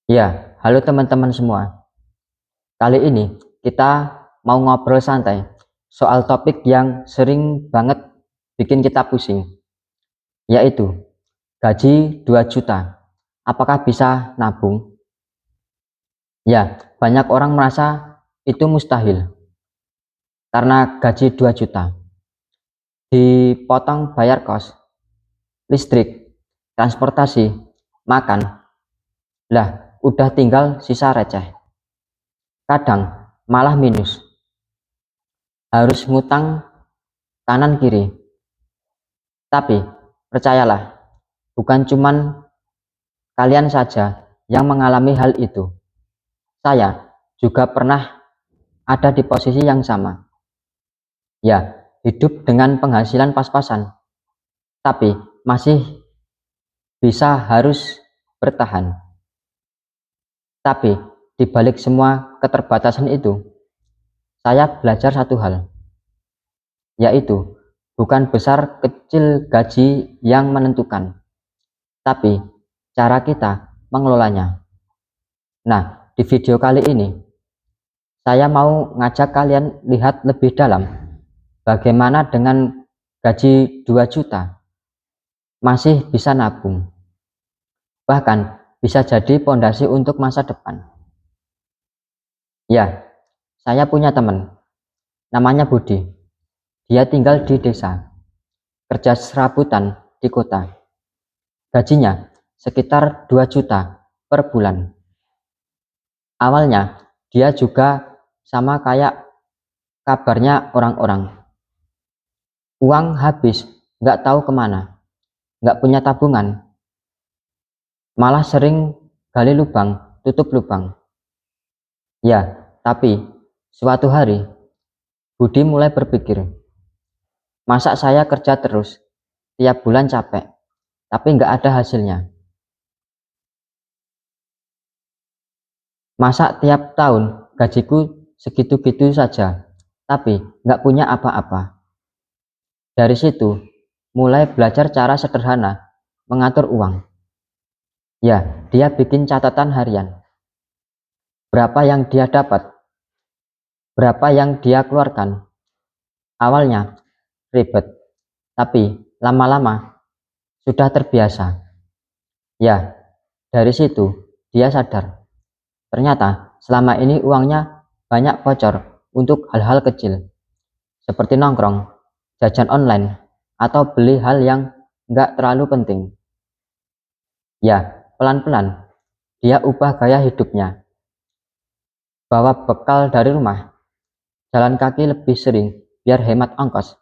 Ya, halo teman-teman semua. Kali ini kita mau ngobrol santai soal topik yang sering banget bikin kita pusing, yaitu gaji 2 juta. Apakah bisa nabung? Ya, banyak orang merasa itu mustahil karena gaji 2 juta dipotong bayar kos, listrik, transportasi, makan. Lah, udah tinggal sisa receh. Kadang malah minus. Harus ngutang kanan kiri. Tapi percayalah, bukan cuman kalian saja yang mengalami hal itu. Saya juga pernah ada di posisi yang sama. Ya, hidup dengan penghasilan pas-pasan, tapi masih bisa harus bertahan. Tapi di balik semua keterbatasan itu, saya belajar satu hal, yaitu bukan besar kecil gaji yang menentukan, tapi cara kita mengelolanya. Nah, di video kali ini saya mau ngajak kalian lihat lebih dalam bagaimana dengan gaji 2 juta masih bisa nabung, bahkan bisa jadi pondasi untuk masa depan. Ya, saya punya teman, namanya Budi. Dia tinggal di desa, kerja serabutan di kota. Gajinya sekitar 2 juta per bulan. Awalnya dia juga sama kayak kabarnya orang-orang. Uang habis, nggak tahu kemana, nggak punya tabungan, malah sering gali lubang, tutup lubang. Ya, tapi suatu hari Budi mulai berpikir, masa saya kerja terus, tiap bulan capek, tapi nggak ada hasilnya. Masa tiap tahun gajiku segitu-gitu saja, tapi nggak punya apa-apa. Dari situ, mulai belajar cara sederhana mengatur uang. Ya, dia bikin catatan harian. Berapa yang dia dapat, berapa yang dia keluarkan. Awalnya ribet, tapi lama-lama sudah terbiasa. Ya, dari situ dia sadar. Ternyata selama ini uangnya banyak bocor untuk hal-hal kecil, seperti nongkrong, jajan online, atau beli hal yang nggak terlalu penting. Ya, pelan-pelan dia ubah gaya hidupnya, bawa bekal dari rumah, jalan kaki lebih sering biar hemat ongkos,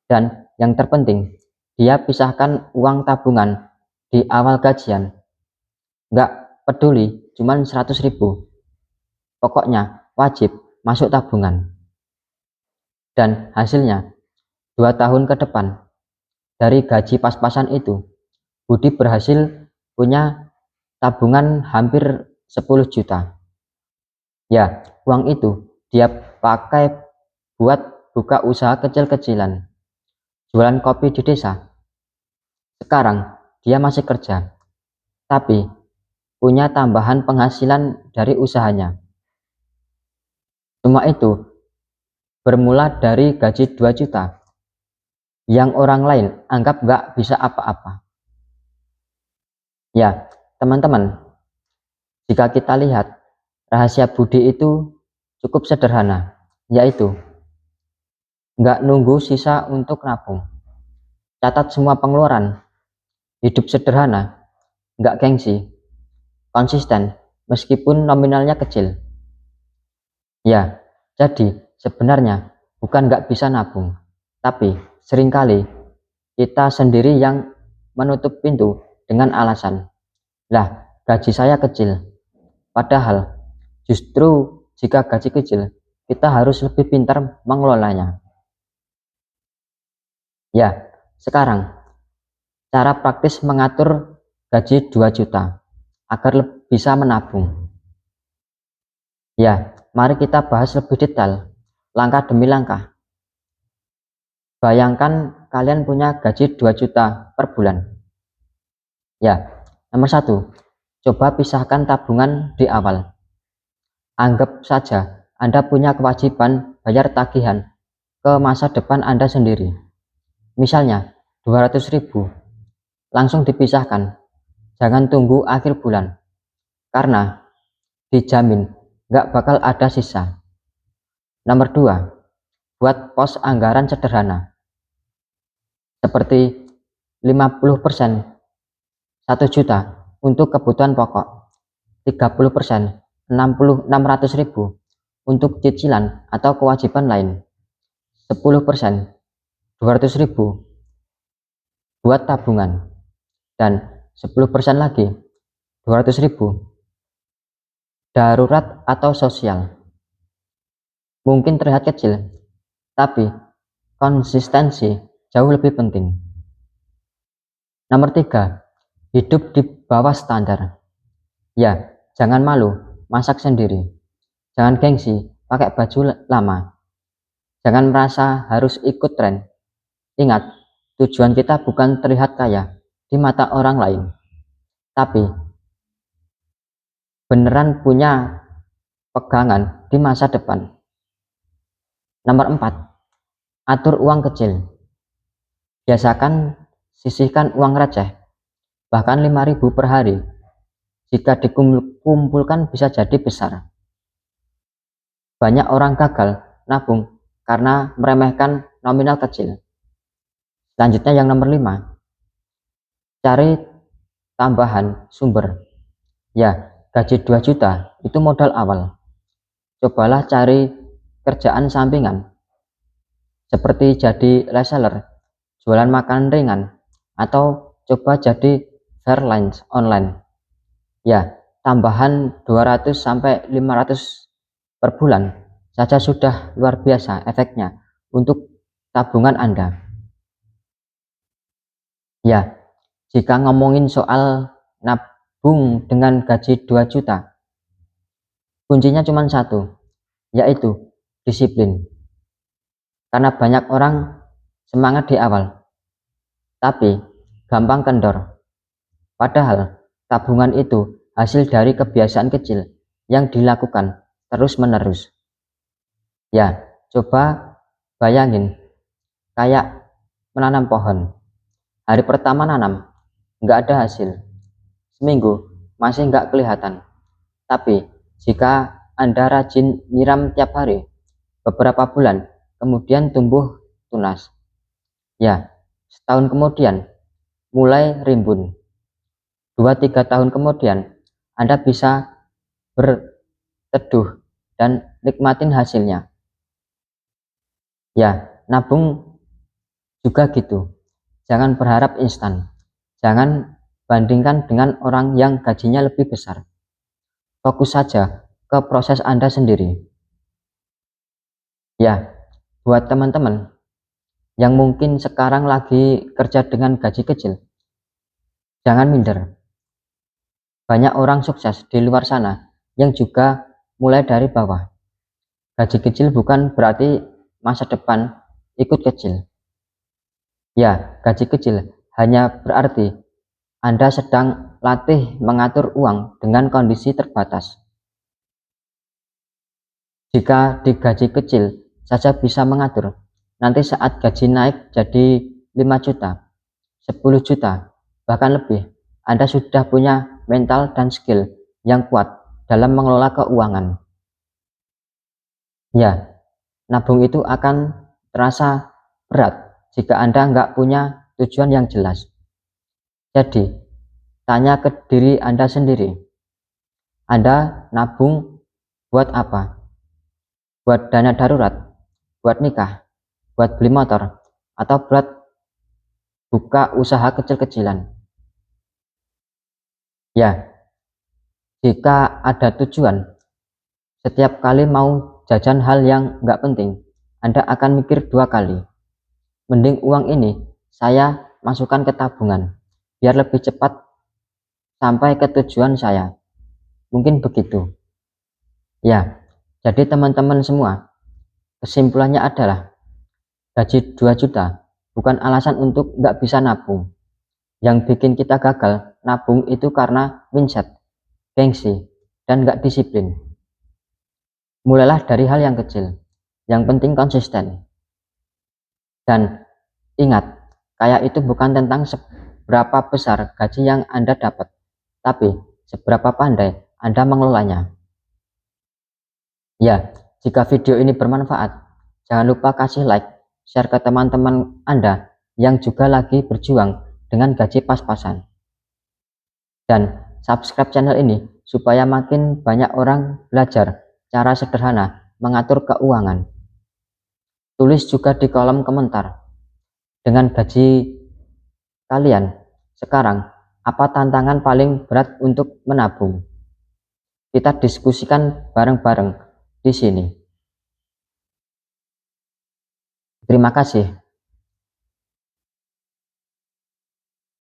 dan yang terpenting, dia pisahkan uang tabungan di awal gajian. Nggak peduli, cuman 100.000. Pokoknya wajib masuk tabungan. Dan hasilnya, 2 tahun ke depan, dari gaji pas-pasan itu, Budi berhasil punya tabungan hampir 10 juta. Ya, uang itu dia pakai buat buka usaha kecil-kecilan, jualan kopi di desa. Sekarang dia masih kerja, tapi punya tambahan penghasilan dari usahanya. Semua itu bermula dari gaji 2 juta yang orang lain anggap nggak bisa apa-apa. Ya, teman-teman, jika kita lihat, rahasia Budi itu cukup sederhana, yaitu nggak nunggu sisa untuk nabung. Catat semua pengeluaran, hidup sederhana, nggak gengsi, konsisten, meskipun nominalnya kecil. Ya, jadi sebenarnya bukan nggak bisa nabung, tapi seringkali kita sendiri yang menutup pintu dengan alasan, lah gaji saya kecil. Padahal justru jika gaji kecil, kita harus lebih pintar mengelolanya. Ya, sekarang cara praktis mengatur gaji 2 juta agar bisa menabung. Ya, mari kita bahas lebih detail, langkah demi langkah. Bayangkan kalian punya gaji 2 juta per bulan. Ya, nomor 1, Coba pisahkan tabungan di awal. Anggap saja Anda punya kewajiban bayar tagihan ke masa depan Anda sendiri. Misalnya 200.000, langsung dipisahkan. Jangan tunggu akhir bulan, karena dijamin nggak bakal ada sisa. Nomor 2, buat pos anggaran sederhana. Seperti 50% 1 juta untuk kebutuhan pokok, 30% 600.000 untuk cicilan atau kewajiban lain, 10% 200.000 buat tabungan, dan 10% lagi 200.000 darurat atau sosial. Mungkin terlihat kecil, tapi konsistensi jauh lebih penting. Nomor 3, hidup di bawah standar. Ya, jangan malu masak sendiri. Jangan gengsi pakai baju lama. Jangan merasa harus ikut tren. Ingat, tujuan kita bukan terlihat kaya di mata orang lain, tapi beneran punya pegangan di masa depan. Nomor 4, atur uang kecil. Biasakan sisihkan uang receh, bahkan 5.000 per hari. Jika dikumpulkan bisa jadi besar. Banyak orang gagal nabung karena meremehkan nominal kecil. Selanjutnya yang nomor 5, cari tambahan sumber. Ya, gaji 2 juta itu modal awal. Cobalah cari kerjaan sampingan, seperti jadi reseller, jualan makanan ringan, atau coba jadi freelance online. Ya, tambahan 200 sampai 500 per bulan saja sudah luar biasa efeknya untuk tabungan Anda. Ya, jika ngomongin soal nabung dengan gaji 2 juta, kuncinya cuma satu, yaitu disiplin. Karena banyak orang semangat di awal, tapi gampang kendor. Padahal tabungan itu hasil dari kebiasaan kecil yang dilakukan terus-menerus. Ya, coba bayangin kayak menanam pohon. Hari pertama nanam, nggak ada hasil. Seminggu masih nggak kelihatan. Tapi jika Anda rajin nyiram tiap hari, beberapa bulan kemudian tumbuh tunas. Ya, setahun kemudian mulai rimbun. 2-3 tahun kemudian Anda bisa berteduh dan nikmatin hasilnya. Ya, nabung juga gitu. Jangan berharap instan. Jangan bandingkan dengan orang yang gajinya lebih besar. Fokus saja ke proses Anda sendiri. Ya, buat teman-teman yang mungkin sekarang lagi kerja dengan gaji kecil, jangan minder. Banyak orang sukses di luar sana yang juga mulai dari bawah. Gaji kecil bukan berarti masa depan ikut kecil. Ya, gaji kecil hanya berarti Anda sedang latih mengatur uang dengan kondisi terbatas. Jika di gaji kecil saja bisa mengatur, nanti saat gaji naik jadi 5 juta, 10 juta, bahkan lebih, Anda sudah punya mental dan skill yang kuat dalam mengelola keuangan. Ya, nabung itu akan terasa berat jika Anda nggak punya tujuan yang jelas. Jadi, tanya ke diri Anda sendiri. Anda nabung buat apa? Buat dana darurat? Buat nikah? Buat beli motor? Atau buat buka usaha kecil-kecilan? Ya, jika ada tujuan, setiap kali mau jajan hal yang nggak penting, Anda akan mikir 2 kali. Mending uang ini saya masukkan ke tabungan, biar lebih cepat sampai ke tujuan saya. Mungkin begitu. Ya, jadi teman-teman semua, kesimpulannya adalah gaji 2 juta bukan alasan untuk nggak bisa nabung. Yang bikin kita gagal nabung itu karena mindset gengsi, dan nggak disiplin. Mulailah dari hal yang kecil, yang penting konsisten. Dan ingat, kaya itu bukan tentang seberapa besar gaji yang Anda dapat, tapi seberapa pandai Anda mengelolanya. Ya, jika video ini bermanfaat, jangan lupa kasih like, share ke teman-teman Anda yang juga lagi berjuang dengan gaji pas-pasan. Dan subscribe channel ini supaya makin banyak orang belajar cara sederhana mengatur keuangan. Tulis juga di kolom komentar, dengan gaji kalian sekarang, apa tantangan paling berat untuk menabung? Kita diskusikan bareng-bareng di sini. Terima kasih.